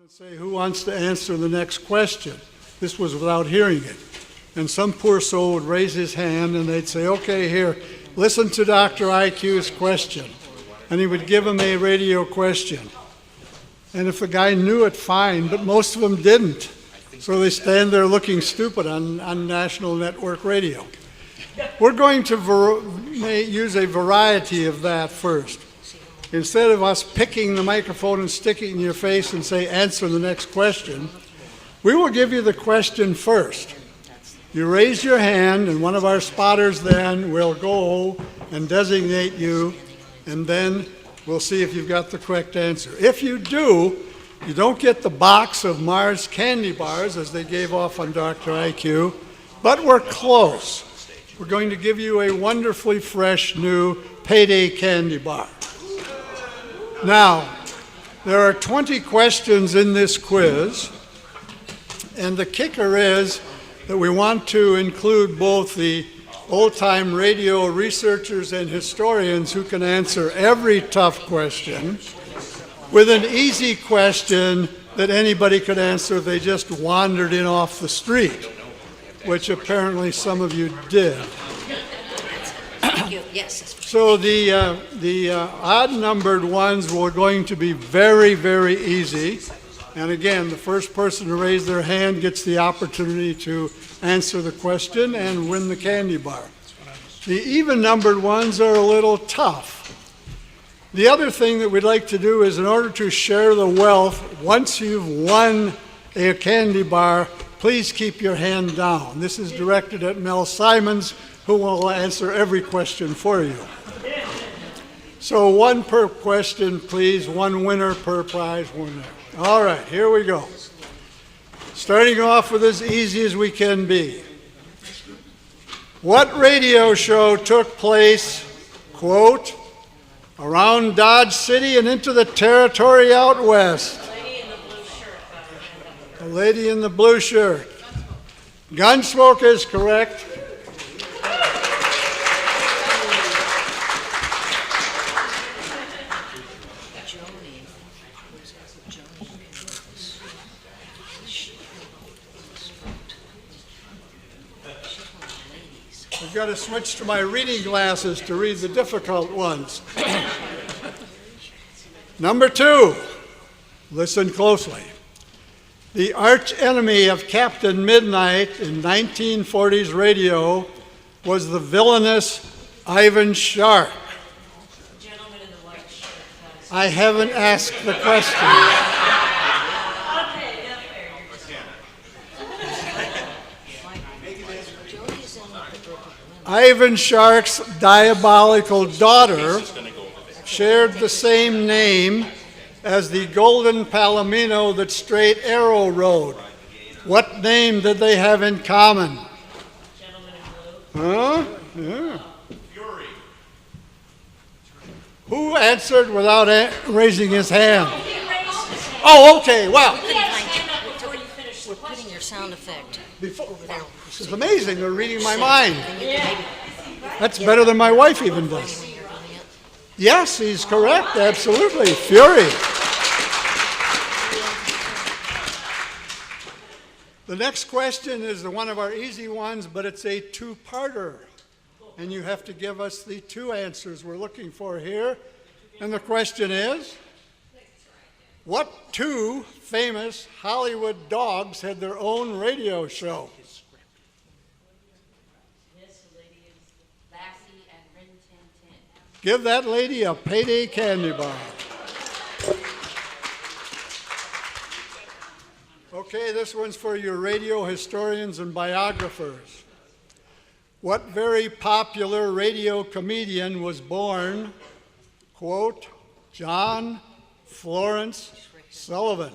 and say, who wants to answer the next question? This was without hearing it. And some poor soul would raise his hand and they'd say, okay, here, listen to Dr. IQ's question. And he would give him a radio question. And if the guy knew it, fine, but most of them didn't. So they stand there looking stupid on national network radio. We're going to use a variety of that first. Instead of us picking the microphone and sticking it in your face and say, answer the next question, we will give you the question first. You raise your hand, and one of our spotters then will go and designate you, and then we'll see if you've got the correct answer. If you do, you don't get the box of Mars candy bars as they gave off on Dr. IQ, but we're close. We're going to give you a wonderfully fresh new payday candy bar. Now, there are 20 questions in this quiz, and the kicker is that we want to include both the old-time radio researchers and historians who can answer every tough question with an easy question that anybody could answer if they just wandered in off the street, which apparently some of you did. Yes. So the odd-numbered ones were going to be very, very easy. And again, the first person to raise their hand gets the opportunity to answer the question and win the candy bar. The even-numbered ones are a little tough. The other thing that we'd like to do is, in order to share the wealth, once you've won a candy bar, please keep your hand down. This is directed at Mel Simons, who will answer every question for you. So one per question, please. One winner per prize winner. All right, here we go. Starting off with as easy as we can be. What radio show took place, quote, around Dodge City and into the territory out west? The lady in the blue shirt. Gunsmoke is correct. I've got to switch to my reading glasses to read the difficult ones. Number 2, listen closely. The arch enemy of Captain Midnight in 1940s radio was the villainous Ivan Shark. Gentleman in the white shirt. I haven't asked the question. Ivan Shark's diabolical daughter shared the same name as the golden palomino that Straight Arrow rode. What name did they have in common? Gentleman in blue. Huh? Yeah. Fury. Who answered without raising his hand? He raised his hand. Oh, okay, well. Put his hand up before you finish the We're question. putting your sound effect over there. This is amazing, they're reading my mind. Yeah. That's better than my wife even does. Yes, he's correct, absolutely. Fury. The next question is one of our easy ones, but it's a two-parter. And you have to give us the two answers we're looking for here. And the question is, what two famous Hollywood dogs had their own radio show? Give that lady a payday candy bar. Okay, this one's for your radio historians and biographers. What very popular radio comedian was born, quote, John Florence Sullivan?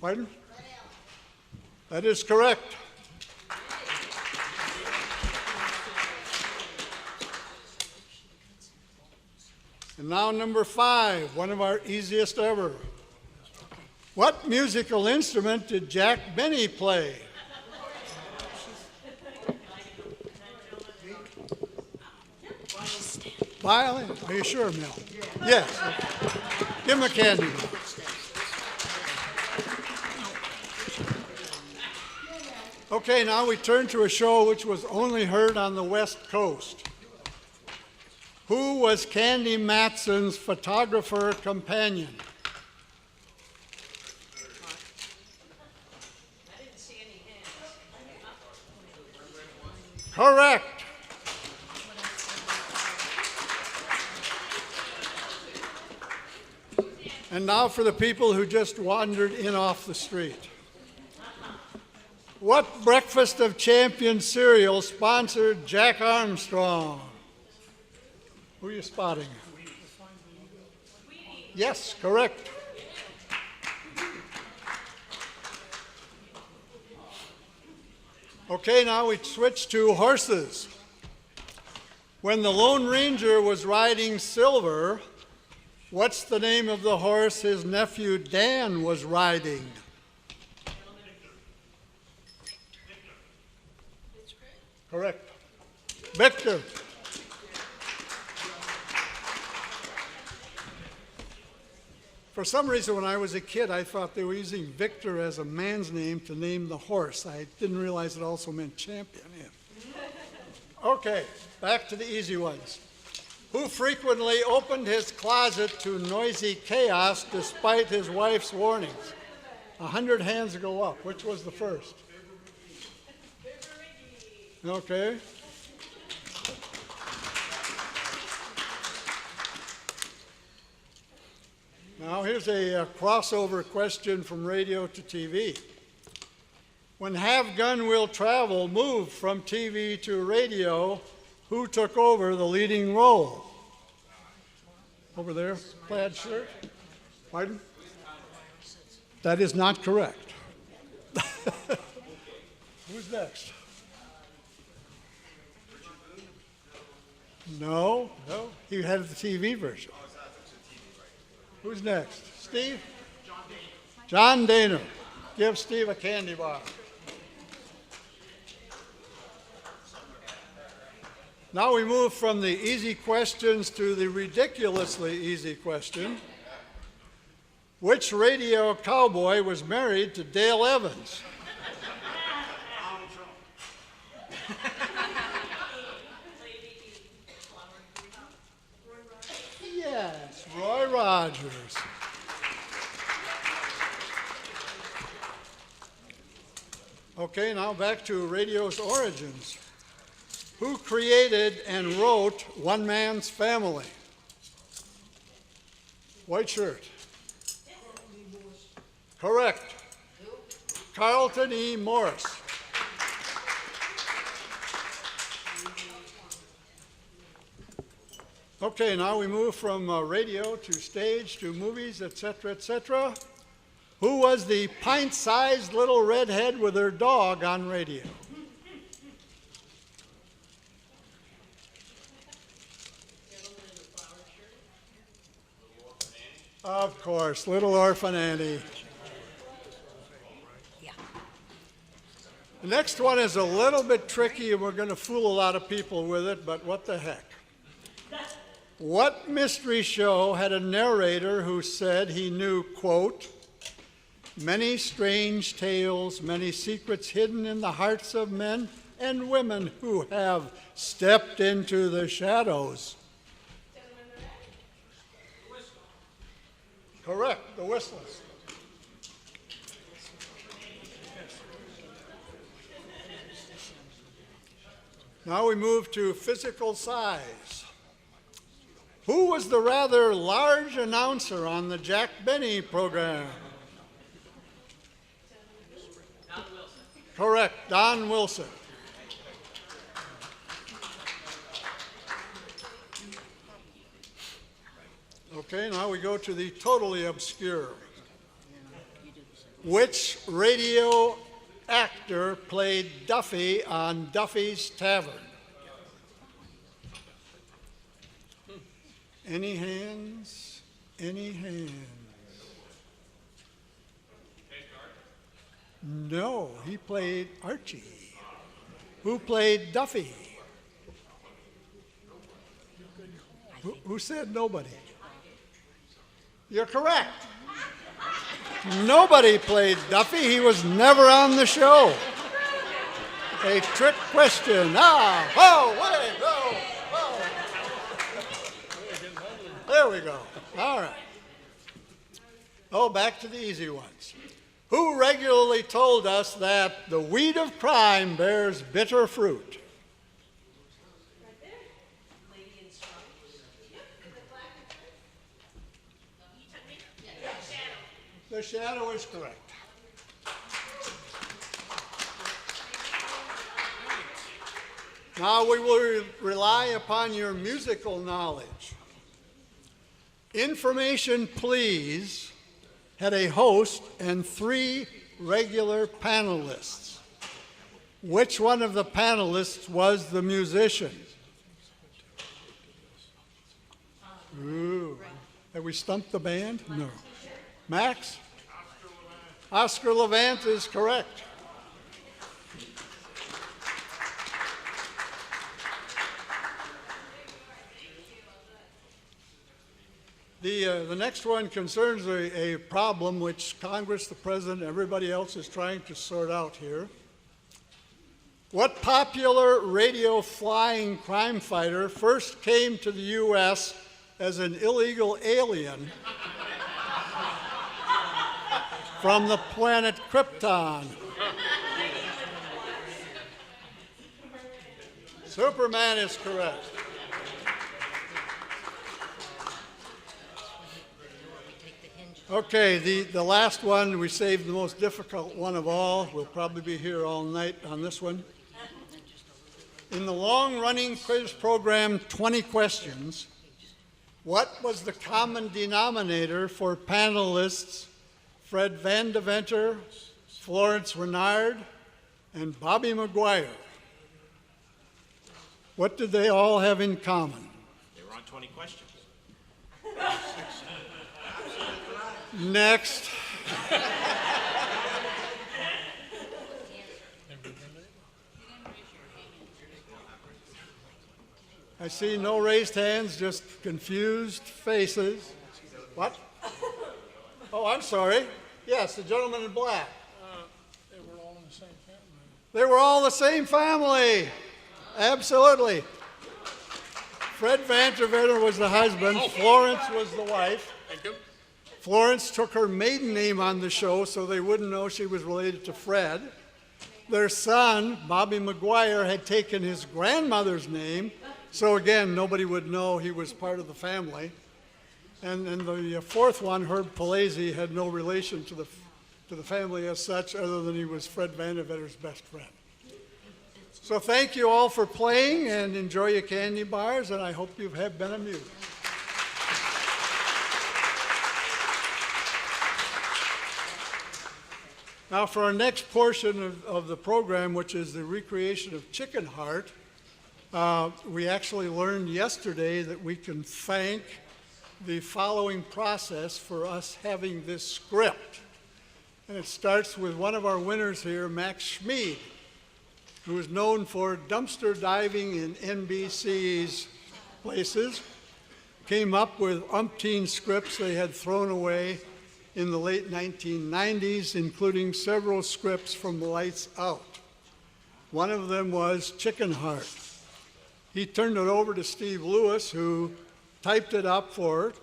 Pardon? That is correct. And now number 5, one of our easiest ever. What musical instrument did Jack Benny play? Violin. Are you sure, Mel? Yes. Give him a candy bar. Okay, now we turn to a show which was only heard on the West Coast. Who was Candy Matson's photographer companion? Correct. And now for the people who just wandered in off the street. What Breakfast of Champions cereal sponsored Jack Armstrong? Who are you spotting? Yes, correct. Okay, now we switch to horses. When the Lone Ranger was riding Silver, what's the name of the horse his nephew Dan was riding? Correct. Victor. For some reason, when I was a kid, I thought they were using Victor as a man's name to name the horse. I didn't realize it also meant champion. Yeah. Okay, back to the easy ones. Who frequently opened his closet to noisy chaos despite his wife's warnings? 100 hands go up. Which was the first? Okay. Now here's a crossover question from radio to TV. When Have Gun Will Travel moved from TV to radio, who took over the leading role? Over there, plaid shirt. Pardon? That is not correct. Who's next? No, he had the TV version. Who's next? Steve? John Daner. Give Steve a candy bar. Now we move from the easy questions to the ridiculously easy question. Which radio cowboy was married to Dale Evans? Yes, Roy Rogers. Okay, now back to radio's origins. Who created and wrote One Man's Family? White shirt. Correct. Carlton E. Morris. Okay, now we move from radio to stage to movies, etc., etc. Who was the pint-sized little redhead with her dog on radio? Of course, Little Orphan Annie. Yeah. The next one is a little bit tricky, and we're going to fool a lot of people with it, but what the heck? What mystery show had a narrator who said he knew, quote, many strange tales, many secrets hidden in the hearts of men and women who have stepped into the shadows? Correct, the Whistlers. Now we move to physical size. Who was the rather large announcer on the Jack Benny program? Don Wilson. Correct, Don Wilson. Okay, now we go to the totally obscure. Which radio actor played Duffy on Duffy's Tavern? Any hands? Any hands? No, he played Archie. Who played Duffy? Who said nobody? You're correct. Nobody played Duffy. He was never on the show. A trick question. Ah, oh, wait, oh, oh. There we go. All right. Oh, back to the easy ones. Who regularly told us that the weed of crime bears bitter fruit? The shadow is correct. Now we will rely upon your musical knowledge. Information Please had a host and 3 regular panelists. Which one of the panelists was the musician? Ooh. Have we stumped the band? No. Max? Oscar Levant is correct. The next one concerns a problem which Congress, the President, everybody else is trying to sort out here. What popular radio flying crime fighter first came to the U.S. as an illegal alien from the planet Krypton? Superman is correct. Okay, the last one, we saved the most difficult one of all. We'll probably be here all night on this one. In the long-running quiz program, 20 Questions, what was the common denominator for panelists Fred Van Deventer, Florence Renard, and Bobby McGuire? What did they all have in common? They were on 20 Questions. Next. I see no raised hands, just confused faces. What? Oh, I'm sorry. Yes, the gentleman in black. They were all in the same family. They were all the same family. Absolutely. Fred Van Deventer was the husband. Florence was the wife. Thank you. Florence took her maiden name on the show so they wouldn't know she was related to Fred. Their son, Bobby McGuire, had taken his grandmother's name, so again, nobody would know he was part of the family. And the fourth one, Herb Palazzi, had no relation to the family as such, other than he was Fred Van Deventer's best friend. So thank you all for playing, and enjoy your candy bars, and I hope you have been amused. Now for our next portion of the program, which is the recreation of chicken heart, we actually learned yesterday that we can thank the following process for us having this script. And it starts with one of our winners here, Max Schmid, who is known for dumpster diving in NBC's places, came up with umpteen scripts they had thrown away in the late 1990s, including several scripts from Lights Out. One of them was Chicken Heart. He turned it over to Steve Lewis, who typed it up for it,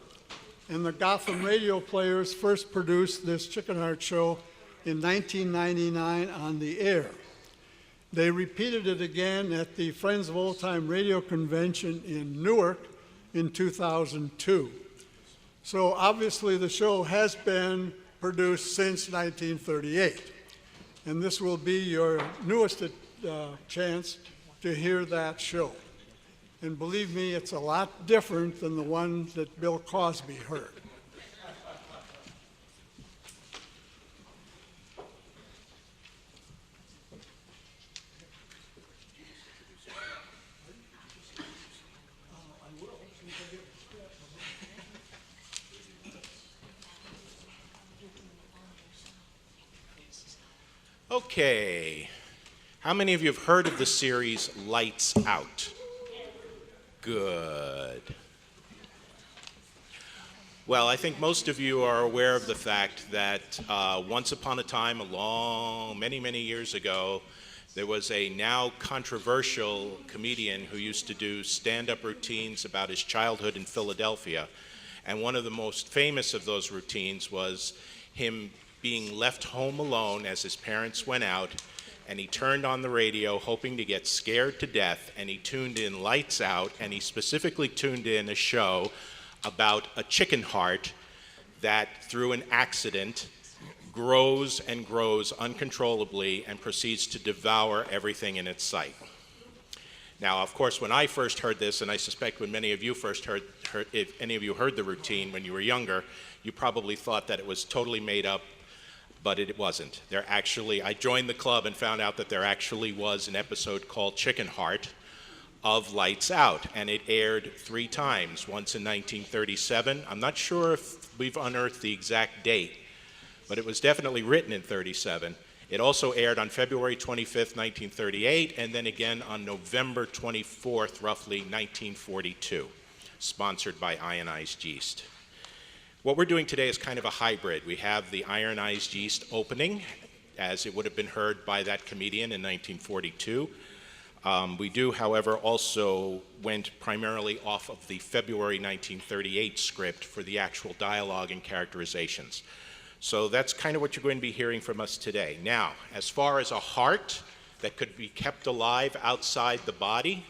and the Gotham radio players first produced this Chicken Heart show in 1999 on the air. They repeated it again at the Friends of Old Time Radio Convention in Newark in 2002. So obviously the show has been produced since 1938. And this will be your newest chance to hear that show. And believe me, it's a lot different than the one that Bill Cosby heard. Okay. How many of you have heard of the series Lights Out? Good. Well, I think most of you are aware of the fact that once upon a time, many years ago, there was a now controversial comedian who used to do stand-up routines about his childhood in Philadelphia. And one of the most famous of those routines was him being left home alone as his parents went out, and he turned on the radio hoping to get scared to death, and he tuned in Lights Out, and he specifically tuned in a show about a chicken heart that, through an accident, grows and grows uncontrollably and proceeds to devour everything in its sight. Now, of course, when I first heard this, and I suspect when many of you first heard, if any of you heard the routine when you were younger, you probably thought that it was totally made up, but it wasn't. I joined the club and found out that there actually was an episode called Chicken Heart of Lights Out, and it aired 3 times, once in 1937. I'm not sure if we've unearthed the exact date, but it was definitely written in 37. It also aired on February 25th, 1938, and then again on November 24th, roughly 1942, sponsored by Ionized Yeast. What we're doing today is kind of a hybrid. We have the Ionized Yeast opening, as it would have been heard by that comedian in 1942. We do, however, also went primarily off of the February 1938 script for the actual dialogue and characterizations. So that's kind of what you're going to be hearing from us today. Now, as far as a heart that could be kept alive outside the body,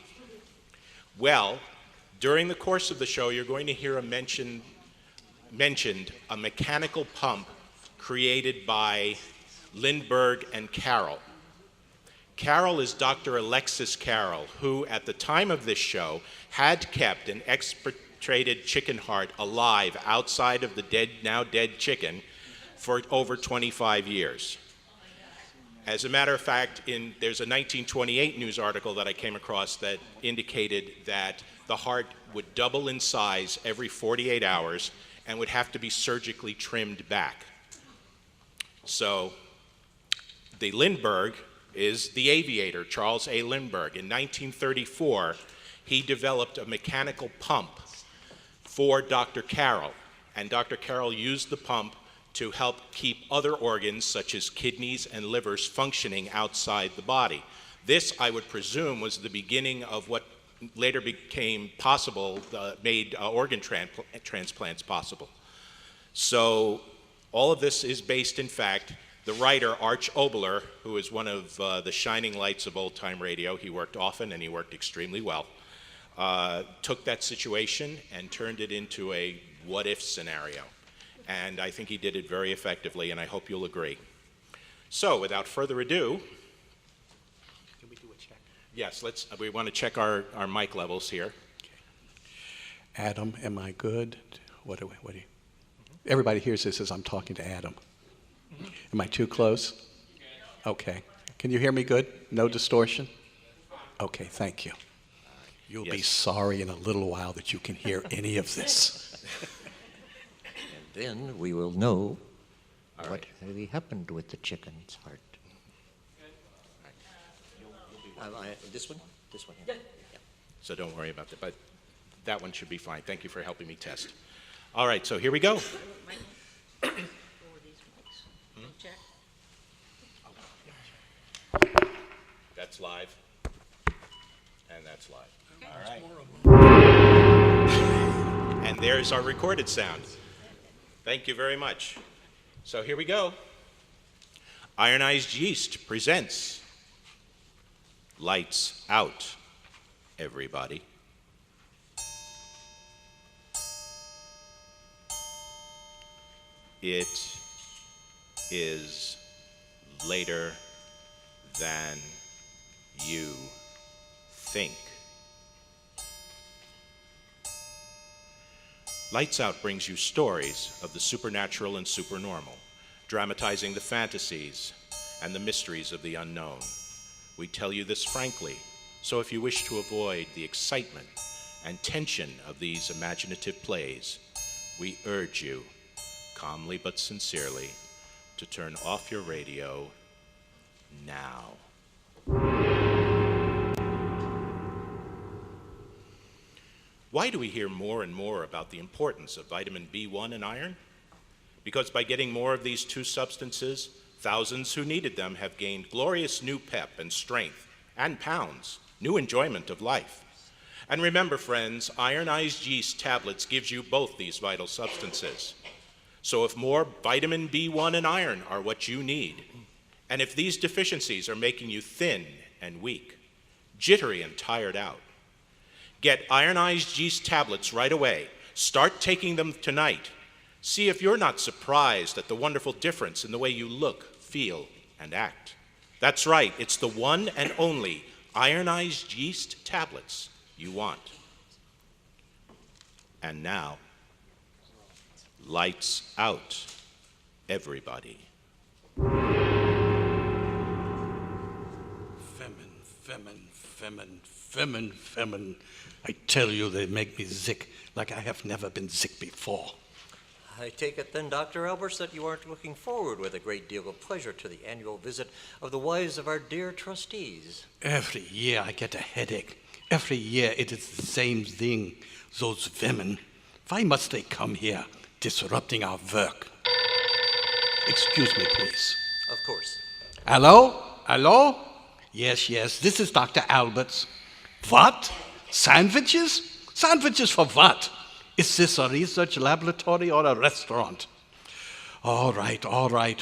well, during the course of the show, you're going to hear mentioned a mechanical pump created by Lindbergh and Carroll. Carroll is Dr. Alexis Carroll, who at the time of this show had kept an expectorated chicken heart alive outside of the now dead chicken for over 25 years. As a matter of fact, there's a 1928 news article that I came across that indicated that the heart would double in size every 48 hours and would have to be surgically trimmed back. So the Lindbergh is the aviator, Charles A. Lindbergh. In 1934, he developed a mechanical pump for Dr. Carroll, and Dr. Carroll used the pump to help keep other organs, such as kidneys and livers, functioning outside the body. This, I would presume, was the beginning of what later became possible, made organ transplants possible. So all of this is based, in fact, the writer, Arch Obler, who is one of the shining lights of old-time radio, he worked often and he worked extremely well, took that situation and turned it into a what-if scenario. And I think he did it very effectively, and I hope you'll agree. So, without further ado, can we do a check? Yes, we want to check our mic levels here. Okay. Adam, am I good? What do you? Everybody hears this as I'm talking to Adam. Am I too close? Okay. Can you hear me good? No distortion? Okay, thank you. You'll be sorry in a little while that you can hear any of this. Then we will know what really happened with the chicken's heart. This one? This one here. Yeah. So don't worry about that, but that one should be fine. Thank you for helping me test. All right, so here we go. That's live, and that's live. All right. And there's our recorded sound. Thank you very much. So here we go. Ionized Yeast presents Lights Out, everybody. It is later than you think. Lights Out brings you stories of the supernatural and supernormal, dramatizing the fantasies and the mysteries of the unknown. We tell you this frankly, so if you wish to avoid the excitement and tension of these imaginative plays, we urge you, calmly but sincerely, to turn off your radio now. Why do we hear more and more about the importance of vitamin B1 and iron? Because by getting more of these two substances, thousands who needed them have gained glorious new pep and strength and pounds, new enjoyment of life. And remember, friends, ironized yeast tablets gives you both these vital substances. So if more vitamin B1 and iron are what you need, and if these deficiencies are making you thin and weak, jittery and tired out, get ironized yeast tablets right away. Start taking them tonight. See if you're not surprised at the wonderful difference in the way you look, feel, and act. That's right, it's the one and only ironized yeast tablets you want. And now, lights out, everybody. Femin. I tell you, they make me sick like I have never been sick before. I take it then, Dr. Alberts, that you aren't looking forward with a great deal of pleasure to the annual visit of the wives of our dear trustees. Every year I get a headache. Every year it is the same thing. Those women, why must they come here, disrupting our work? Excuse me, please. Of course. Hello? Yes, this is Dr. Alberts. What? Sandwiches? Sandwiches for what? Is this a research laboratory or a restaurant? All right.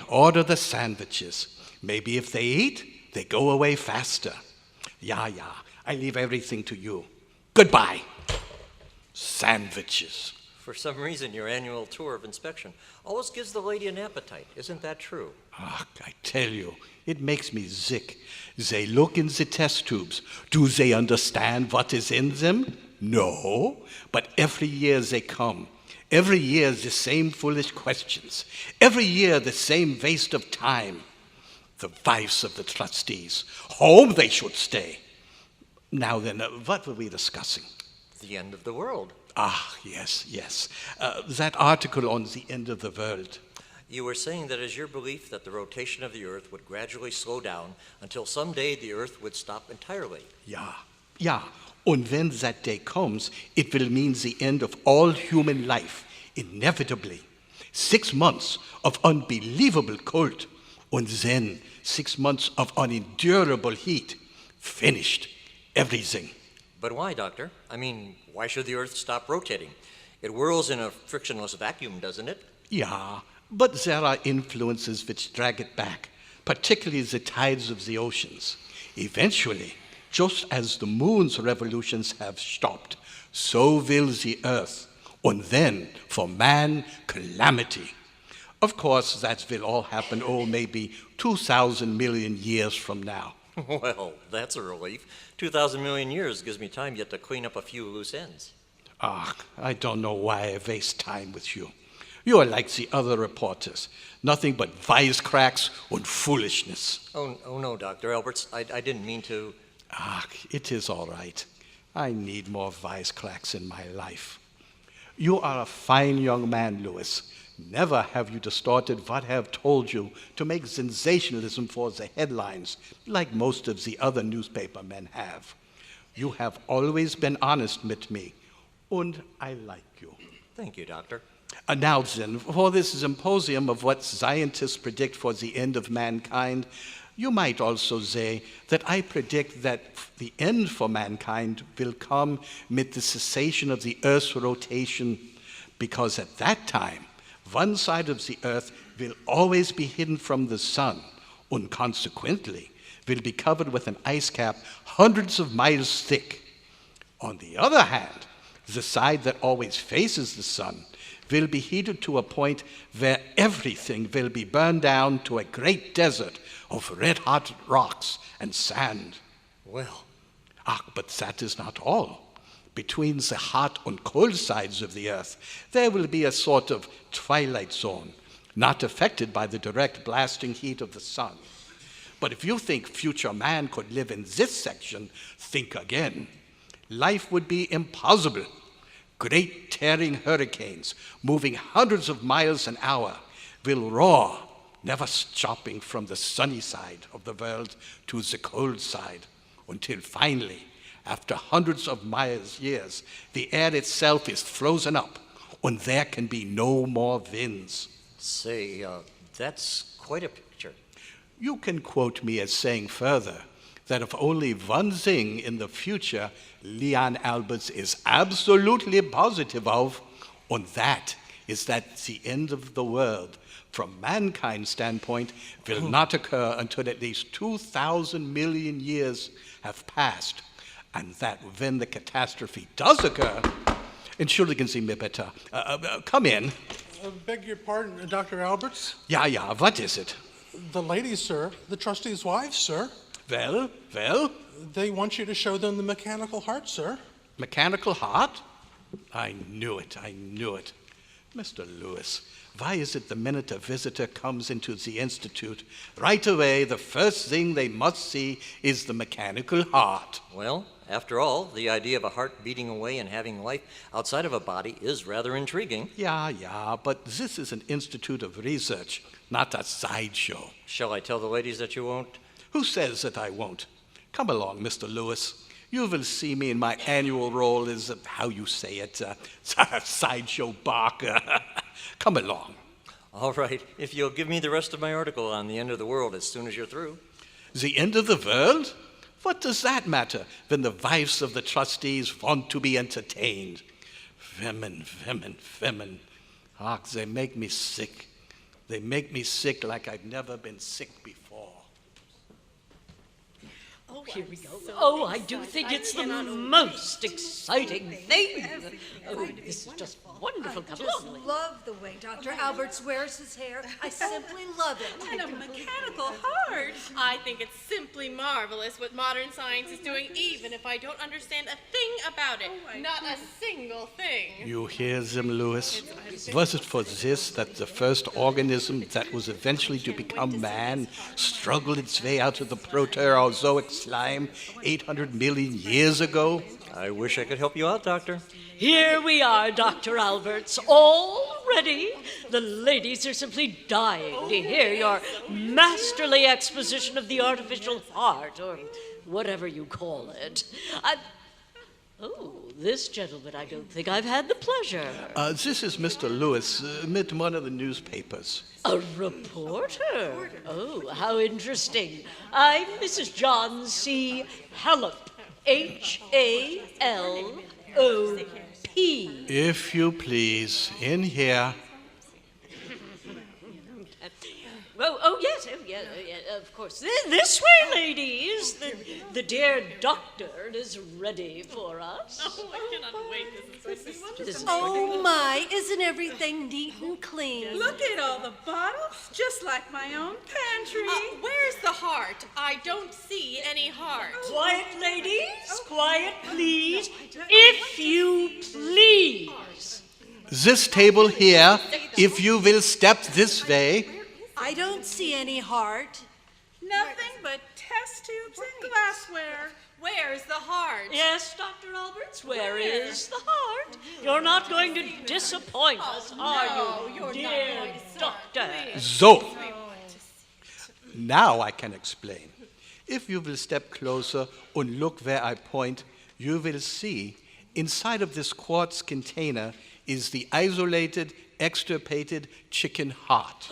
Order the sandwiches. Maybe if they eat, they go away faster. Yeah. I leave everything to you. Goodbye. Sandwiches. For some reason, your annual tour of inspection always gives the lady an appetite. Isn't that true? I tell you, it makes me sick. They look in the test tubes. Do they understand what is in them? No, but every year they come. Every year the same foolish questions. Every year the same waste of time. The wives of the trustees. Home they should stay. Now then, what were we discussing? The end of the world. Yes. That article on the end of the world. You were saying that it is your belief that the rotation of the Earth would gradually slow down until someday the Earth would stop entirely. Yeah. And when that day comes, it will mean the end of all human life, inevitably. 6 months of unbelievable cold, and then 6 months of unendurable heat. Finished. Everything. But why, Doctor? I mean, why should the Earth stop rotating? It whirls in a frictionless vacuum, doesn't it? Yeah, but there are influences which drag it back, particularly the tides of the oceans. Eventually, just as the moon's revolutions have stopped, so will the Earth. And then, for man, calamity. Of course, that will all happen, maybe 2,000 million years from now. Well, that's a relief. 2,000 million years gives me time yet to clean up a few loose ends. I don't know why I waste time with you. You are like the other reporters. Nothing but wisecracks and foolishness. Oh no, Dr. Alberts. I didn't mean to. It is all right. I need more wisecracks in my life. You are a fine young man, Louis. Never have you distorted what I have told you to make sensationalism for the headlines, like most of the other newspaper men have. You have always been honest with me, and I like you. Thank you, Doctor. Now then, for this symposium of what scientists predict for the end of mankind, you might also say that I predict that the end for mankind will come with the cessation of the Earth's rotation, because at that time, one side of the Earth will always be hidden from the sun, and consequently will be covered with an ice cap hundreds of miles thick. On the other hand, the side that always faces the sun will be heated to a point where everything will be burned down to a great desert of red-hot rocks and sand. Well. But that is not all. Between the hot and cold sides of the Earth, there will be a sort of twilight zone, not affected by the direct blasting heat of the sun. But if you think future man could live in this section, think again. Life would be impossible. Great tearing hurricanes, moving hundreds of miles an hour, will roar, never stopping from the sunny side of the world to the cold side, until finally, After hundreds of years, the air itself is frozen up, and there can be no more winds. Say, that's quite a picture. You can quote me as saying further that if only one thing in the future Leon Alberts is absolutely positive of, and that is that the end of the world, from mankind's standpoint, will not occur until at least 2,000 million years have passed. And that when the catastrophe does occur, entschuldigen Sie mir bitte, come in. Beg your pardon, Dr. Alberts? Ja, what is it? The ladies, sir, the trustees' wives, sir, Well, they want you to show them the mechanical heart, sir. mechanical heart? I knew it. Mr. Lewis, why is it the minute a visitor comes into the Institute, right away the first thing they must see is the mechanical heart? Well, after all, the idea of a heart beating away and having life outside of a body is rather intriguing. Yeah, but this is an institute of research, not a sideshow. Shall I tell the ladies that you won't? Who says that I won't? Come along, Mr. Lewis. You will see me in my annual role as, how you say it, sideshow barker. Come along. All right, if you'll give me the rest of my article on the end of the world as soon as you're through. The end of the world? What does that matter when the wives of the trustees want to be entertained? Women. Ach, they make me sick. They make me sick like I've never been sick before. Oh, here we go. Oh, I do think it's the most exciting thing. Oh, this is just wonderful. I just love the way Dr. Alberts wears his hair. I simply love it. And a mechanical heart. I think it's simply marvelous what modern science is doing, even if I don't understand a thing about it. Not a single thing. You hear them, Lewis? Was it for this that the first organism that was eventually to become man struggled its way out of the Proterozoic slime 800 million years ago? I wish I could help you out, Doctor. Here we are, Dr. Alberts, all ready. The ladies are simply dying to hear your masterly exposition of the artificial heart, or whatever you call it. Oh, this gentleman, I don't think I've had the pleasure. This is Mr. Lewis, mit one of the newspapers. A reporter? Oh, how interesting. I'm Mrs. John C. Hallop, H-A-L-O-P. If you please, in here. Oh, yes, of course. This way, ladies. The dear doctor is ready for us. Oh, I cannot wait. This is Oh my, isn't everything neat and clean? Look at all the bottles, just like my own pantry. Where's the heart? I don't see any heart. Quiet, ladies. Quiet, please. If you please. This table here, if you will step this way. I don't see any heart. Nothing but test tubes and glassware. Where's the heart? Yes, Dr. Alberts, where is the heart? You're not going to disappoint us, are you, dear doctor? So, now I can explain. If you will step closer and look where I point, you will see inside of this quartz container is the isolated, extirpated chicken heart.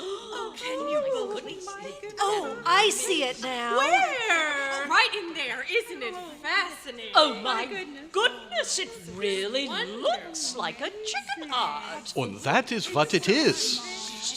Can you believe it? Oh, I see it now. Where? Right in there. Isn't it fascinating? Oh, my goodness, it really looks like a chicken heart. And that is what it is.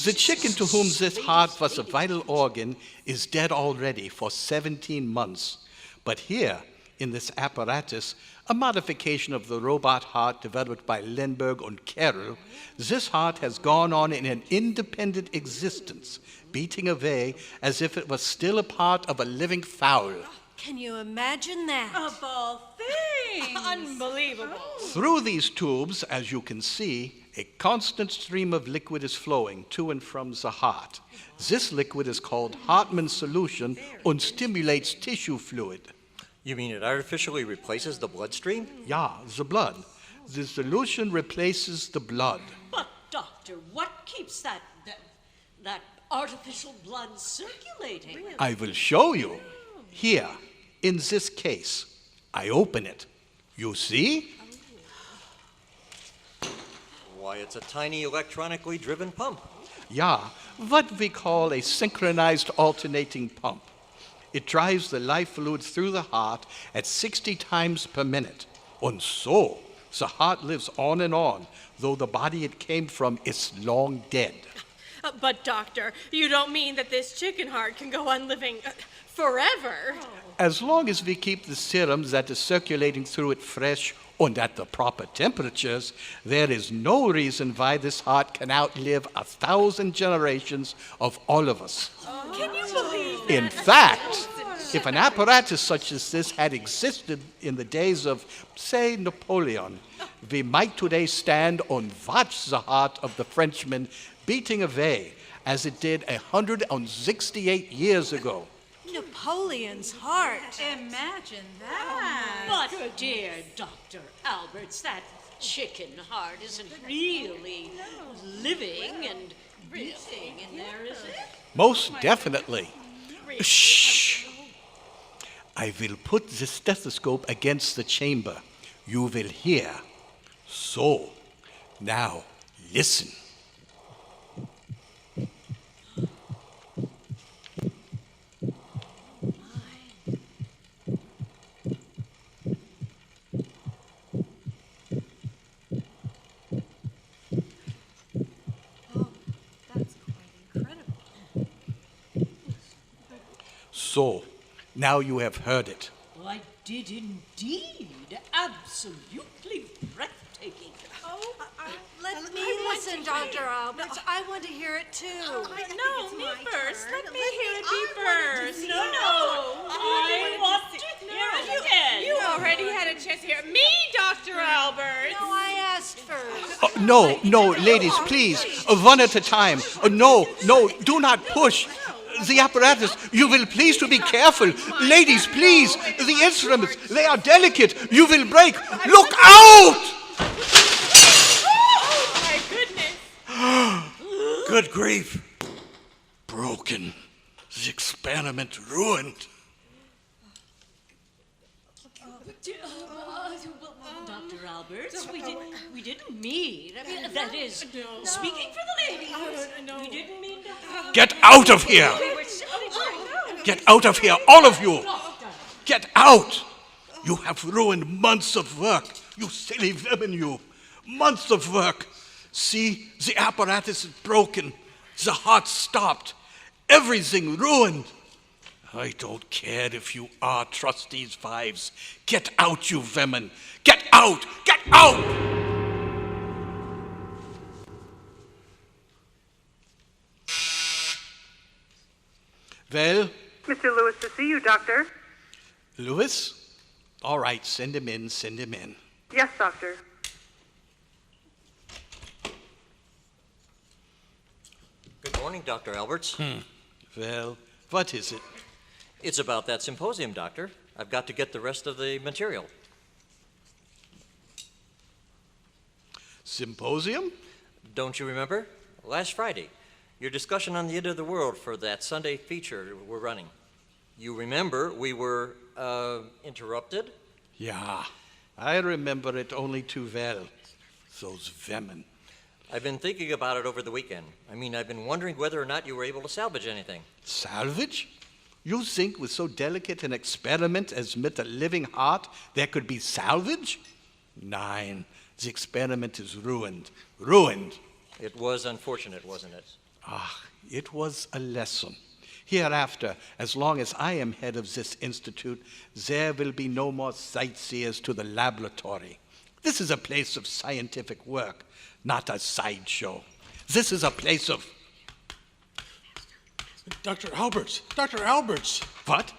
The chicken to whom this heart was a vital organ is dead already for 17 months. But here, in this apparatus, a modification of the robot heart developed by Lindbergh and Carroll, this heart has gone on in an independent existence, beating away as if it was still a part of a living fowl. Can you imagine that? Of all things. Unbelievable. Through these tubes, as you can see, a constant stream of liquid is flowing to and from the heart. This liquid is called Hartmann's solution and stimulates tissue fluid. You mean it artificially replaces the bloodstream? Yeah, the blood. The solution replaces the blood. But, doctor, what keeps that artificial blood circulating? I will show you. Here, in this case, I open it. You see? Why, it's a tiny electronically driven pump. Yeah, what we call a synchronized alternating pump. It drives the life fluid through the heart at 60 times per minute. And so, the heart lives on and on, though the body it came from is long dead. But, Doctor, you don't mean that this chicken heart can go on living forever? As long as we keep the serum that is circulating through it fresh and at the proper temperatures, there is no reason why this heart can outlive 1,000 generations of all of us. Can you believe that? In fact, if an apparatus such as this had existed in the days of, say, Napoleon, we might today stand and watch the heart of the Frenchman beating away as it did 168 years ago. Napoleon's heart. Imagine that. But, dear Dr. Alberts, that chicken heart isn't really living and breathing in there, is it? Most definitely. Shh. I will put the stethoscope against the chamber. You will hear. So, now listen. That's quite incredible. So, now you have heard it. I did indeed. Absolutely breathtaking. Let me listen, Dr. Alberts. I want to hear it too. No, me first. Let me hear it be first. No, I want to hear it again. You already had a chance to hear me, Dr. Albert. No, I asked first. No, ladies, please, one at a time. No, do not push. The apparatus, you will please to be careful. Ladies, please, the instruments, they are delicate. You will break. Look out! Oh, my goodness. Good grief. Broken. The experiment ruined. Dr. Alberts, we didn't mean. I mean, that is, speaking for the ladies, we didn't mean to. Get out of here! Get out of here, all of you! Get out! You have ruined months of work. You silly women, you. Months of work. See, the apparatus is broken. The heart stopped. Everything ruined. I don't care if you are trustees' wives. Get out, you women. Get out! Get out! Well? Mr. Lewis to see you, Doctor. Lewis? All right, send him in. Yes, Doctor. Good morning, Dr. Alberts. Well, what is it? It's about that symposium, Doctor. I've got to get the rest of the material. Symposium? Don't you remember? Last Friday, your discussion on the end of the world for that Sunday feature we're running. You remember we were, interrupted? Yeah, I remember it only too well. Those women. I've been thinking about it over the weekend. I've been wondering whether or not you were able to salvage anything. Salvage? You think with so delicate an experiment as with a living heart there could be salvage? Nein, the experiment is ruined. Ruined. It was unfortunate, wasn't it? It was a lesson. Hereafter, as long as I am head of this institute, there will be no more sightseers to the laboratory. This is a place of scientific work, not a sideshow. This is a place of... Dr. Alberts! Dr. Alberts! What?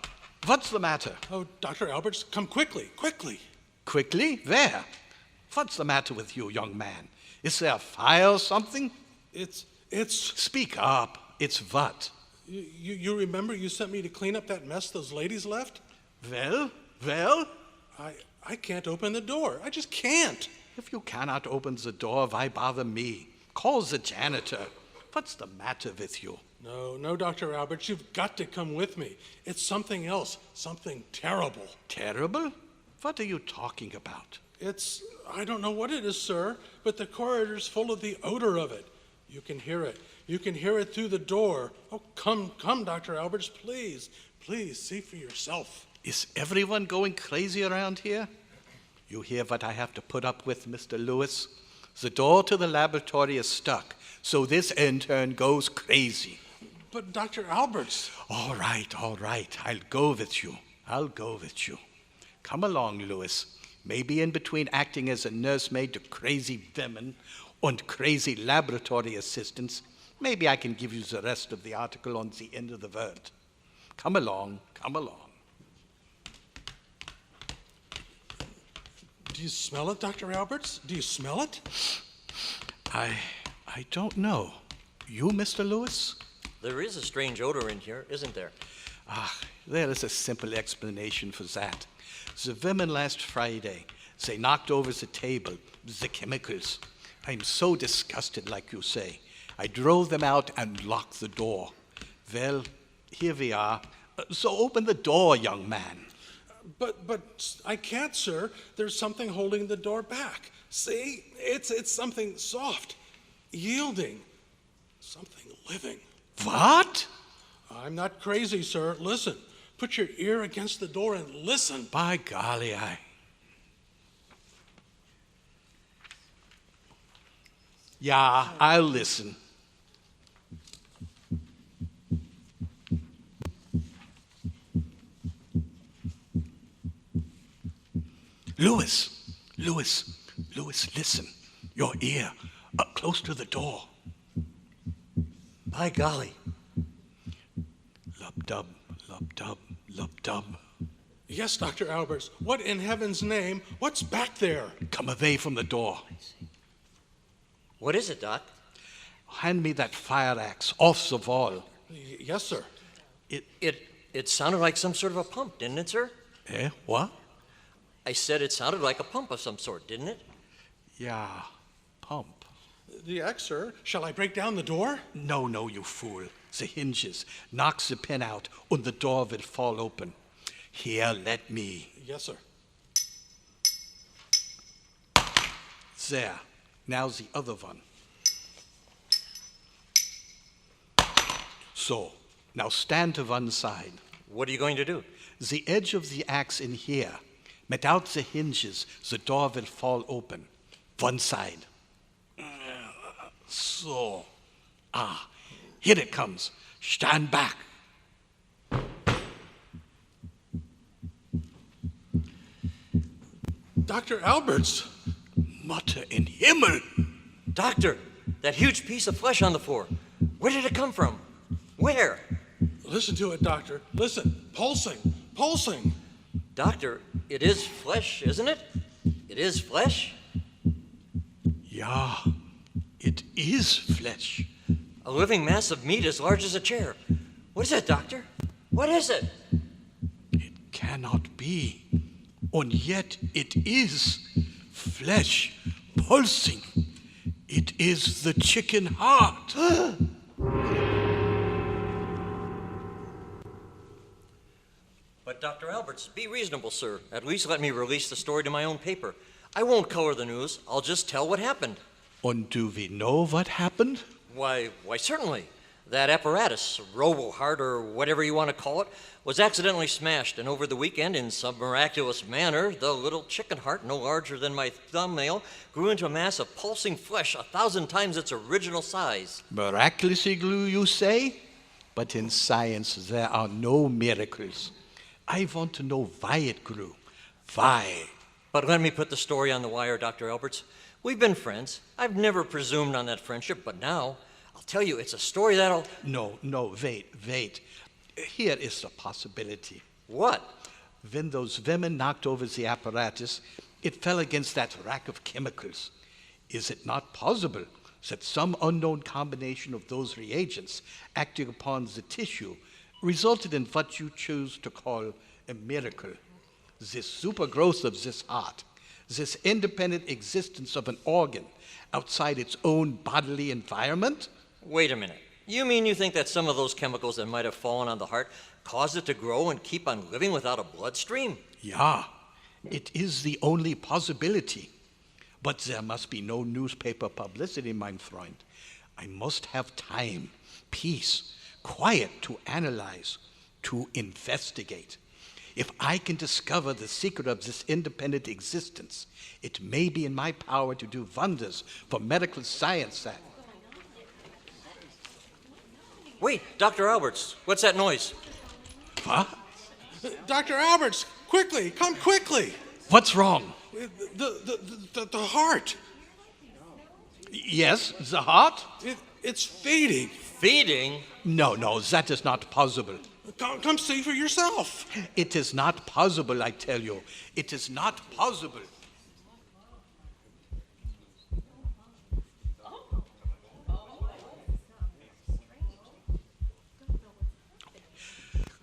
What's the matter? Oh, Dr. Alberts, come quickly, quickly. Quickly? Where? What's the matter with you, young man? Is there a fire or something? It's... Speak up. It's what? You remember you sent me to clean up that mess those ladies left? Well? I can't open the door. I just can't. If you cannot open the door, why bother me? Call the janitor. What's the matter with you? No, Dr. Alberts, you've got to come with me. It's something else, something terrible. Terrible? What are you talking about? I don't know what it is, sir, but the corridor's full of the odor of it. You can hear it. You can hear it through the door. Oh, come, Dr. Alberts, please. Please, see for yourself. Is everyone going crazy around here? You hear what I have to put up with, Mr. Lewis? The door to the laboratory is stuck, so this intern goes crazy. But Dr. Alberts... All right. I'll go with you. Come along, Lewis. Maybe in between acting as a nursemaid to crazy women and crazy laboratory assistants, maybe I can give you the rest of the article on the end of the word. Come along. Do you smell it, Dr. Alberts? Do you smell it? I don't know. You, Mr. Lewis? There is a strange odor in here, isn't there? There is a simple explanation for that. The women last Friday, they knocked over the table, the chemicals. I'm so disgusted, like you say. I drove them out and locked the door. Well, here we are. So open the door, young man. But I can't, sir. There's something holding the door back. See? It's something soft, yielding, something living. What? I'm not crazy, sir. Listen. Put your ear against the door and listen. By golly, Yeah, I'll listen. Lewis, listen. Your ear, close to the door. By golly. Lub-dub, lub-dub, lub-dub. Yes, Dr. Alberts. What in heaven's name? What's back there? Come away from the door. What is it, Doc? Hand me that fire axe off the wall. Yes, sir. It sounded like some sort of a pump, didn't it, sir? What? I said it sounded like a pump of some sort, didn't it? Yeah, pump. The axe, sir. Shall I break down the door? No, you fool. The hinges. Knock the pin out, and the door will fall open. Here, let me. Yes, sir. There. Now the other one. So, now stand to one side. What are you going to do? The edge of the axe in here. Without the hinges, the door will fall open. One side. So. Here it comes. Stand back. Dr. Alberts. Mutter in Himmel. Doctor, that huge piece of flesh on the floor. Where did it come from? Where? Listen to it, Doctor. Listen. Pulsing. Doctor, it is flesh, isn't it? It is flesh? Yeah, it is flesh. A living mass of meat as large as a chair. What is it, Doctor? What is it? It cannot be. And yet it is flesh pulsing. It is the chicken heart. But Dr. Alberts, be reasonable, sir. At least let me release the story to my own paper. I won't color the news. I'll just tell what happened. And do we know what happened? Why, certainly. That apparatus, robo-heart or whatever you want to call it, was accidentally smashed, and over the weekend, in some miraculous manner, the little chicken heart, no larger than my thumbnail, grew into a mass of pulsing flesh 1,000 times its original size. Miraculously grew, you say? But in science, there are no miracles. I want to know why it grew. Why? But let me put the story on the wire, Dr. Alberts. We've been friends. I've never presumed on that friendship, but now, I'll tell you, it's a story that'll... No, wait. Here is the possibility. What? When those women knocked over the apparatus, it fell against that rack of chemicals. Is it not possible that some unknown combination of those reagents acting upon the tissue resulted in what you choose to call a miracle? This super growth of this heart, this independent existence of an organ outside its own bodily environment? Wait a minute. You mean you think that some of those chemicals that might have fallen on the heart caused it to grow and keep on living without a bloodstream? Yeah. It is the only possibility. But there must be no newspaper publicity, mein Freund. I must have time, peace, quiet to analyze, to investigate. If I can discover the secret of this independent existence, it may be in my power to do wonders for medical science. Wait, Dr. Alberts, what's that noise? What? Dr. Alberts, quickly, come quickly. What's wrong? The heart. Yes, the heart? It's feeding. Feeding? No, that is not possible. Come see for yourself. It is not possible, I tell you. It is not possible.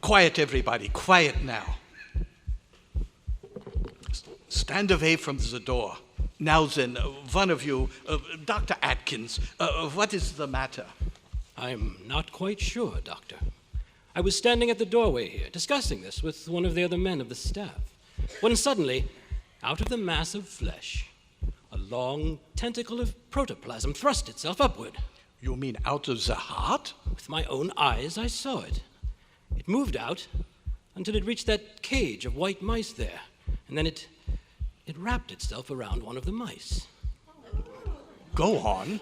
Quiet, everybody. Quiet now. Stand away from the door. Now then, one of you, Dr. Atkins, what is the matter? I'm not quite sure, Doctor. I was standing at the doorway here, discussing this with one of the other men of the staff, when suddenly, out of the mass of flesh, a long tentacle of protoplasm thrust itself upward. You mean out of the heart? With my own eyes, I saw it. It moved out until it reached that cage of white mice there, and then it wrapped itself around one of the mice. Go on.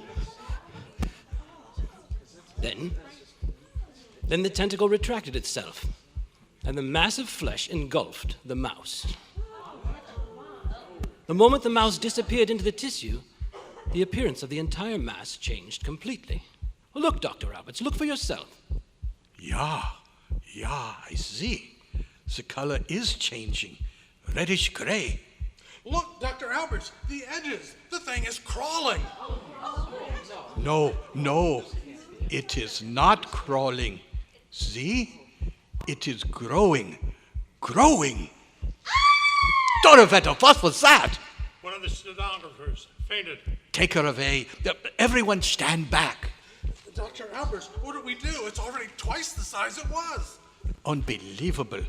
Then the tentacle retracted itself, and the mass of flesh engulfed the mouse. The moment the mouse disappeared into the tissue, the appearance of the entire mass changed completely. Look, Dr. Alberts, look for yourself. Yeah, I see. The color is changing. Reddish gray. Look, Dr. Alberts, the edges. The thing is crawling. No. It is not crawling. See? It is growing. Donnerwetter, what was that? One of the stenographers fainted. Take her away. Everyone stand back. Dr. Alberts, what do we do? It's already twice the size it was. Unbelievable.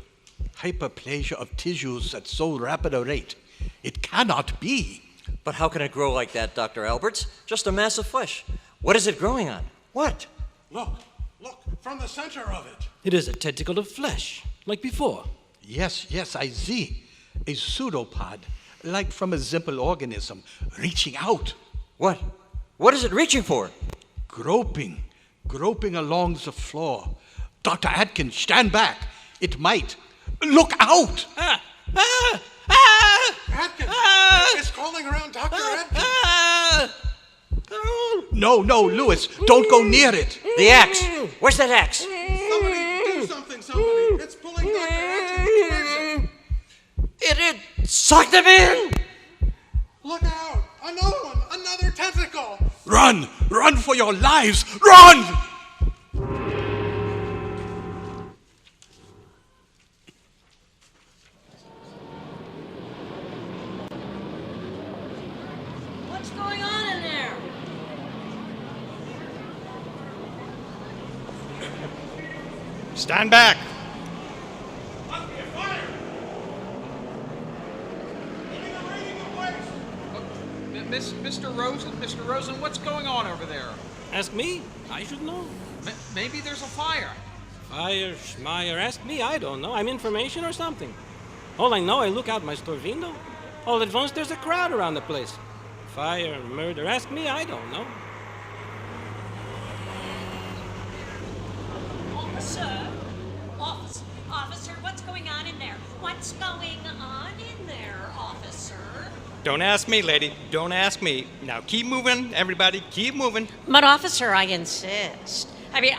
Hyperplasia of tissues at so rapid a rate. It cannot be. But how can it grow like that, Dr. Alberts? Just a mass of flesh. What is it growing on? What? Look, from the center of it. It is a tentacle of flesh, like before. Yes, I see. A pseudopod, like from a simple organism, reaching out. What? What is it reaching for? Groping along the floor. Dr. Atkins, stand back. It might. Look out! Atkins! It's crawling around Dr. Atkins! No, Lewis, don't go near it. The axe! Where's that axe? Somebody do something, somebody! It's pulling Dr. Atkins towards it! It sucked him in! Look out! Another one! Another tentacle! Run for your lives! Run! What's going on in there? Stand back. Mr. Rosen, what's going on over there? Ask me. I should know. Maybe there's a fire. Fire, Schmeier, ask me. I don't know. I'm information or something. All I know, I look out my store window. All at once, there's a crowd around the place. Fire, murder, ask me. I don't know. Officer, what's going on in there? What's going on in there, officer? Don't ask me, lady. Don't ask me. Now keep moving, everybody. Keep moving. But, officer, I insist. I mean,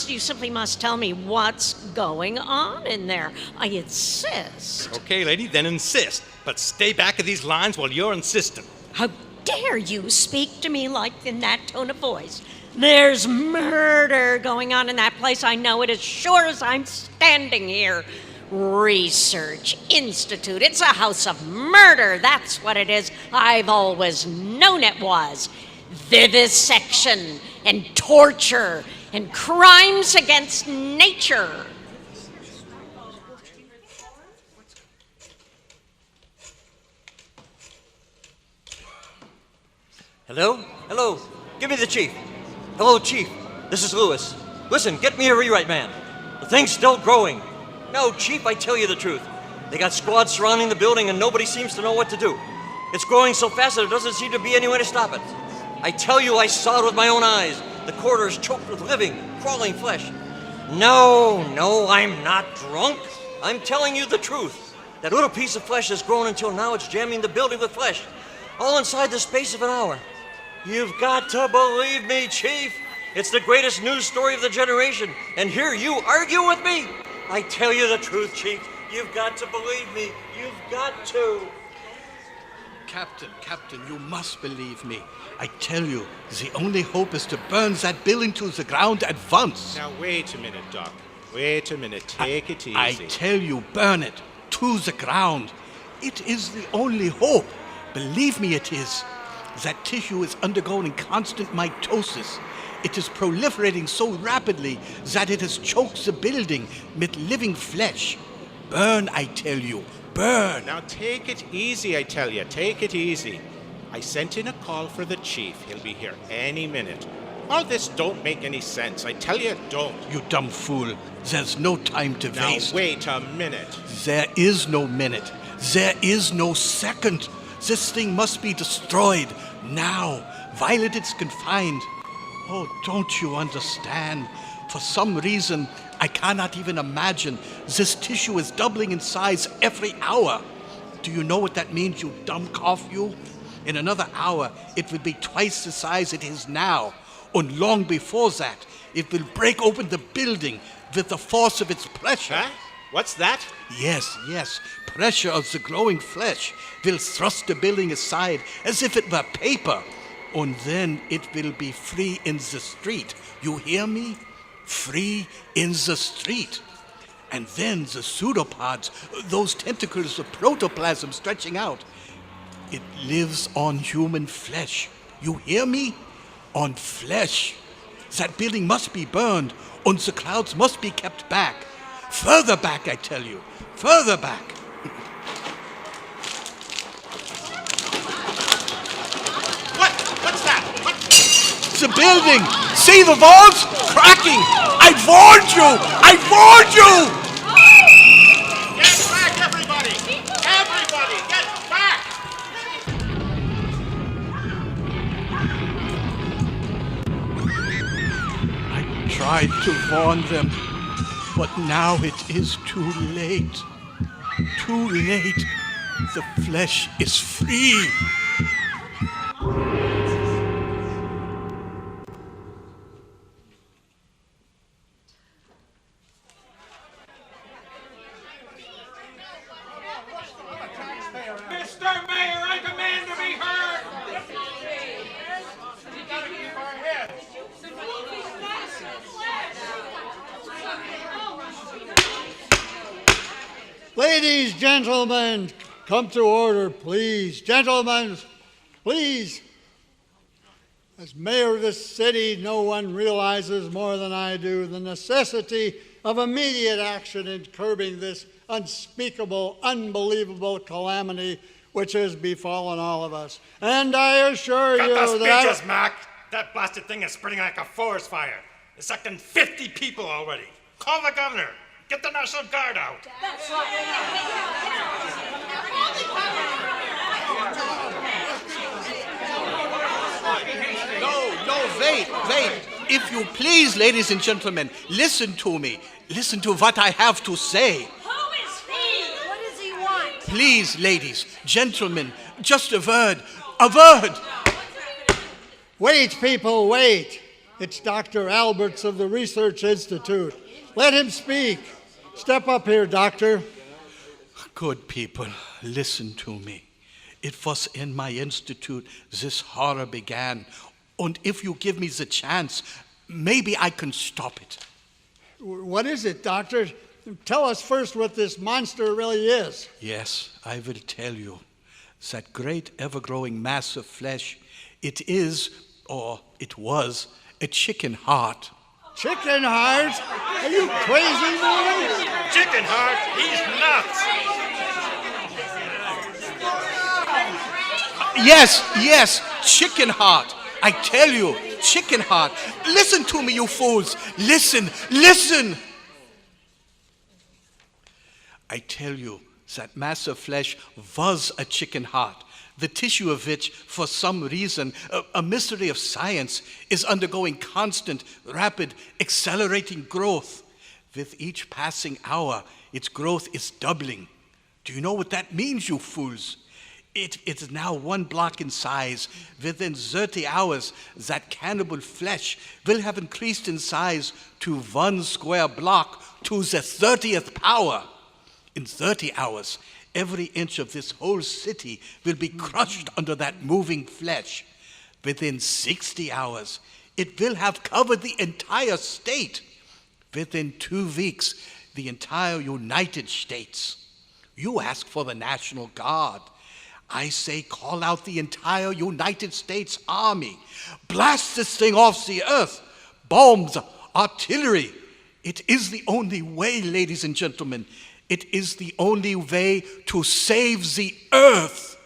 you simply must tell me what's going on in there. I insist. Okay, lady, then insist. But stay back of these lines while you're insisting. How dare you speak to me like in that tone of voice? There's murder going on in that place. I know it as sure as I'm standing here. Research Institute. It's a house of murder. That's what it is. I've always known it was. Vivisection and torture and crimes against nature. Hello? Hello? Give me the chief. Hello, chief. This is Lewis. Listen, get me a rewrite man. The thing's still growing. No, chief, I tell you the truth. They got squads surrounding the building and nobody seems to know what to do. It's growing so fast that there doesn't seem to be any way to stop it. I tell you, I saw it with my own eyes. The corridor is choked with living, crawling flesh. No, I'm not drunk. I'm telling you the truth. That little piece of flesh has grown until now it's jamming the building with flesh. All inside the space of an hour. You've got to believe me, Chief. It's the greatest news story of the generation. And here you argue with me? I tell you the truth, Chief. You've got to believe me. You've got to. Captain, you must believe me. I tell you, the only hope is to burn that building to the ground at once. Now, wait a minute, Doc. Wait a minute. Take it easy. I tell you, burn it to the ground. It is the only hope. Believe me, it is. That tissue is undergoing constant mitosis. It is proliferating so rapidly that it has choked the building with living flesh. Burn, I tell you. Burn. Now, take it easy, I tell you. Take it easy. I sent in a call for the chief. He'll be here any minute. All this don't make any sense. I tell you it don't. You dumb fool. There's no time to waste. Now, wait a minute. There is no minute. There is no second. This thing must be destroyed now, while it is confined. Oh, don't you understand? For some reason, I cannot even imagine. This tissue is doubling in size every hour. Do you know what that means, you dumb cough, you? In another hour, it will be twice the size it is now. And long before that, it will break open the building with the force of its pressure. Huh? What's that? Yes. Pressure of the growing flesh will thrust the building aside as if it were paper. And then it will be free in the street. You hear me? Free in the street. And then the pseudopods, those tentacles of protoplasm stretching out, it lives on human flesh. You hear me? On flesh. That building must be burned, and the clouds must be kept back. Further back, I tell you. Further back. What's that? What? The building! See the walls? Cracking! I warned you! I warned you! Get back, everybody! Everybody, get back! I tried to warn them, but now it is too late. Too late. The flesh is free. Mr. Mayor, I demand to be heard! We gotta keep our heads. Ladies, gentlemen, come to order, please. Gentlemen, please. As mayor of this city, no one realizes more than I do the necessity of immediate action in curbing this unspeakable, unbelievable calamity which has befallen all of us. And I assure you Cut the that... speeches, Mac! That blasted thing is spreading like a forest fire. It's sucking 50 people already. Call the governor. Get the National Guard out. That's right. No, wait. If you please, ladies and gentlemen, listen to me. Listen to what I have to say. Who is he? What does he want? Please, ladies, gentlemen, just a word. A word. Wait, people, wait. It's Dr. Alberts of the Research Institute. Let him speak. Step up here, doctor. Good people, listen to me. It was in my institute this horror began. And if you give me the chance, maybe I can stop it. What is it, doctor? Tell us first what this monster really is. Yes, I will tell you. That great ever-growing mass of flesh, it is, or it was, a chicken heart. Chicken heart? Are you crazy, man? Chicken heart, he's nuts. Yes, chicken heart. I tell you, chicken heart. Listen to me, you fools. Listen. I tell you, that mass of flesh was a chicken heart, the tissue of which, for some reason, a mystery of science, is undergoing constant, rapid, accelerating growth. With each passing hour, its growth is doubling. Do you know what that means, you fools? It's now 1 block in size. Within 30 hours, that cannibal flesh will have increased in size to 1 square block to the 30th power. In 30 hours, every inch of this whole city will be crushed under that moving flesh. Within 60 hours, it will have covered the entire state. Within 2 weeks, the entire United States. You ask for the National Guard. I say call out the entire United States Army. Blast this thing off the earth. Bombs, artillery. It is the only way, ladies and gentlemen. It is the only way to save the earth.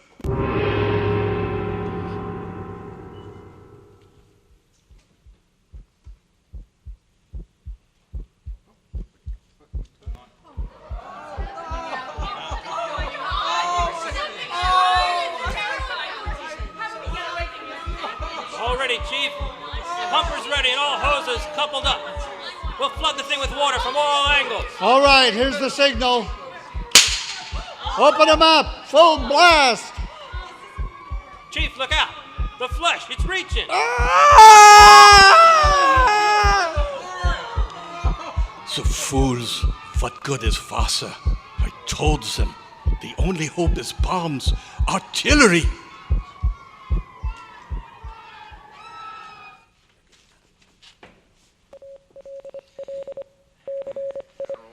All ready, Chief. Pumpers ready and all hoses coupled up. We'll flood the thing with water from all angles. All right, here's the signal. Open them up. Full blast. Chief, look out. The flesh, it's reaching. The fools, what good is Wasser? I told them, the only hope is bombs, artillery.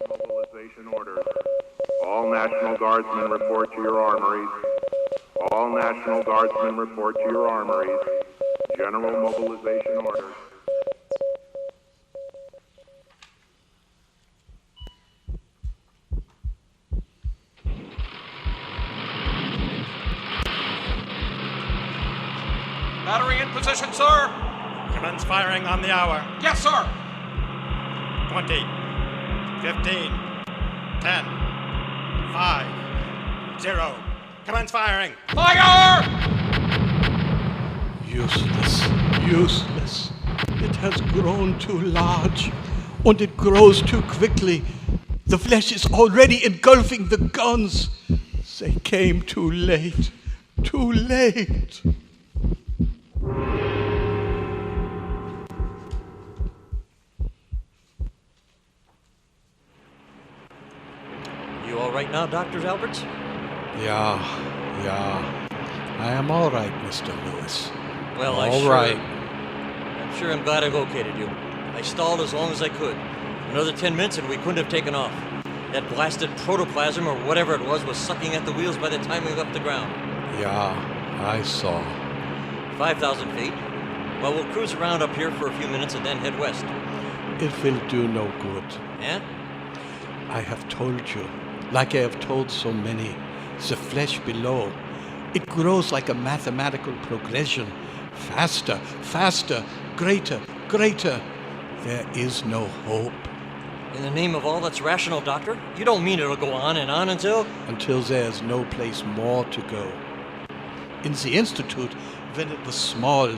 Mobilization orders. All National Guardsmen report to your armories. All National Guardsmen report to your armories. General mobilization orders. Battery in position, sir. Commence firing on the hour. Yes, sir. 20, 15, 10, 5, 0. Commence firing. Fire! Useless. It has grown too large, and it grows too quickly. The flesh is already engulfing the guns. They came too late. You all right now, Dr. Alberts? Yeah. I am all right, Mr. Lewis. Well, I'm sure I'm glad I located you. I stalled as long as I could. Another 10 minutes and we couldn't have taken off. That blasted protoplasm or whatever it was sucking at the wheels by the time we left the ground. Yeah, I saw. 5,000 feet. Well, we'll cruise around up here for a few minutes and then head west. It will do no good. Yeah? I have told you, like I have told so many, the flesh below, it grows like a mathematical progression. Faster, greater. There is no hope. In the name of all that's rational, Doctor, you don't mean it'll go on and on until... Until there's no place more to go. In the Institute, when it was small,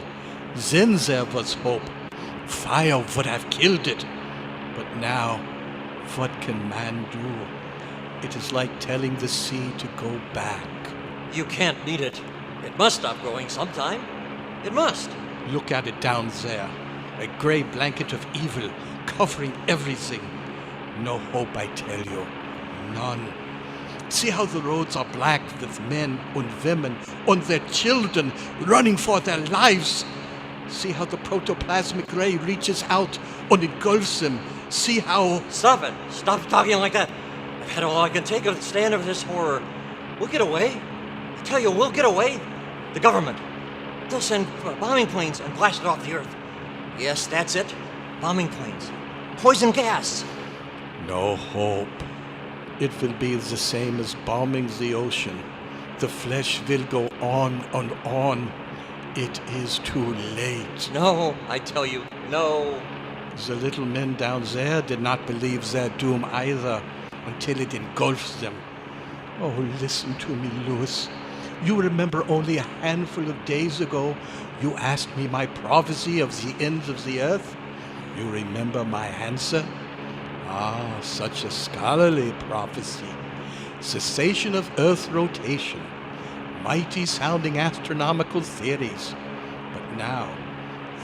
then there was hope. Fire would have killed it. But now, what can man do? It is like telling the sea to go back. You can't need it. It must stop growing sometime. It must. Look at it down there. A gray blanket of evil covering everything. No hope, I tell you. None. See how the roads are black with men and women and their children running for their lives. See how the protoplasmic ray reaches out and engulfs them. See how... Stop it. Stop talking like that. I've had all I can take of stand of this horror. We'll get away. I tell you, we'll get away. The government. They'll send bombing planes and blast it off the earth. Yes, that's it. Bombing planes. Poison gas. No hope. It will be the same as bombing the ocean. The flesh will go on and on. It is too late. No, I tell you, no. The little men down there did not believe their doom either until it engulfs them. Oh, listen to me, Louis. You remember only a handful of days ago you asked me my prophecy of the ends of the earth? You remember my answer? Ah, such a scholarly prophecy. Cessation of Earth rotation. Mighty sounding astronomical theories. But now,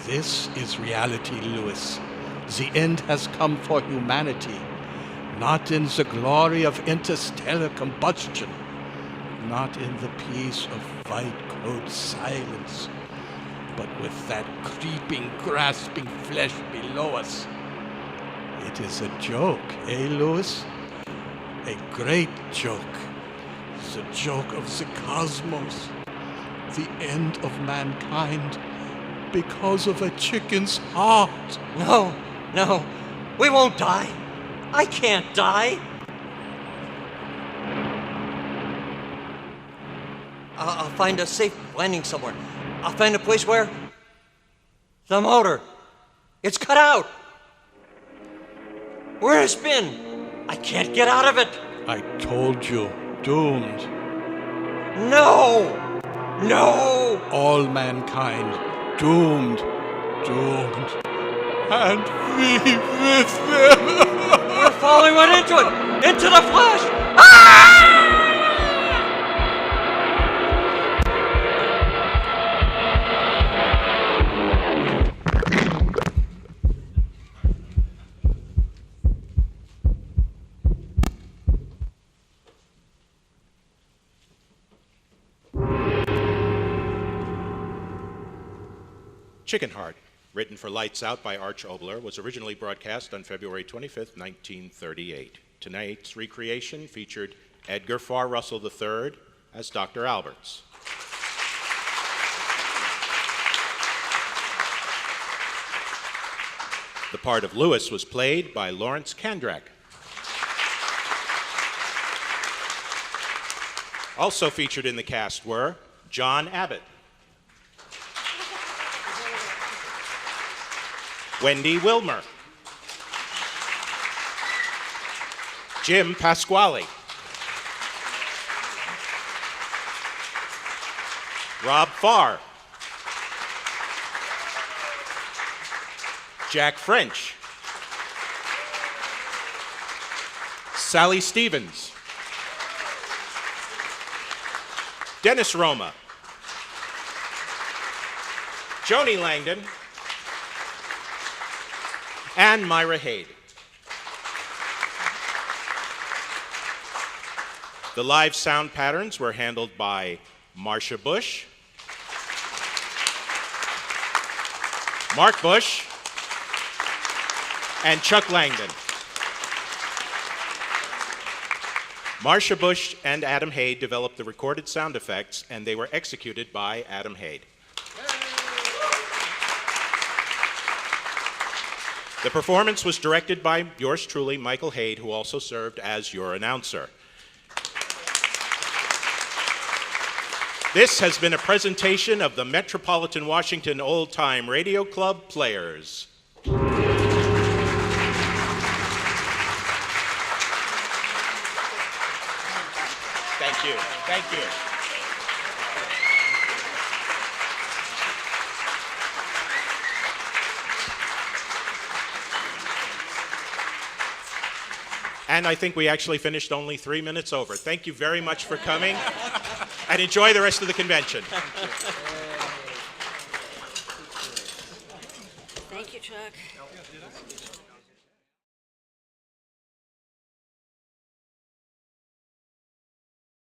this is reality, Louis. The end has come for humanity. Not in the glory of interstellar combustion. Not in the peace of white coat silence. But with that creeping, grasping flesh below us. It is a joke, eh, Louis? A great joke. The joke of the cosmos. The end of mankind because of a chicken's heart. No, no, we won't die. I can't die. I'll find a safe landing somewhere. I'll find a place where the motor, it's cut out. Where it's been, I can't get out of it. I told you, doomed. No, no. All mankind, doomed, doomed. And we with them. We're falling right into it, into the flesh. Ah! Chicken Heart, written for Lights Out by Arch Obler, was originally broadcast on February 25th, 1938. Tonight's recreation featured Edgar Farr Russell III as Dr. Alberts. The part of Louis was played by Lawrence Kandrak. Also featured in the cast were John Abbott, Wendy Wilmer, Jim Pasquale, Rob Farr, Jack French, Sally Stevens, Dennis Roma, Joni Langdon, and Myra Haid. The live sound patterns were handled by Marcia Bush, Mark Bush, and Chuck Langdon. Marcia Bush and Adam Haid developed the recorded sound effects, and they were executed by Adam Haid. The performance was directed by yours truly, Michael Haid, who also served as your announcer. This has been a presentation of the Metropolitan Washington Old Time Radio Club Players. Thank you. Thank you. And I think we actually finished only 3 minutes over. Thank you very much for coming, and enjoy the rest of the convention. Thank you, Chuck.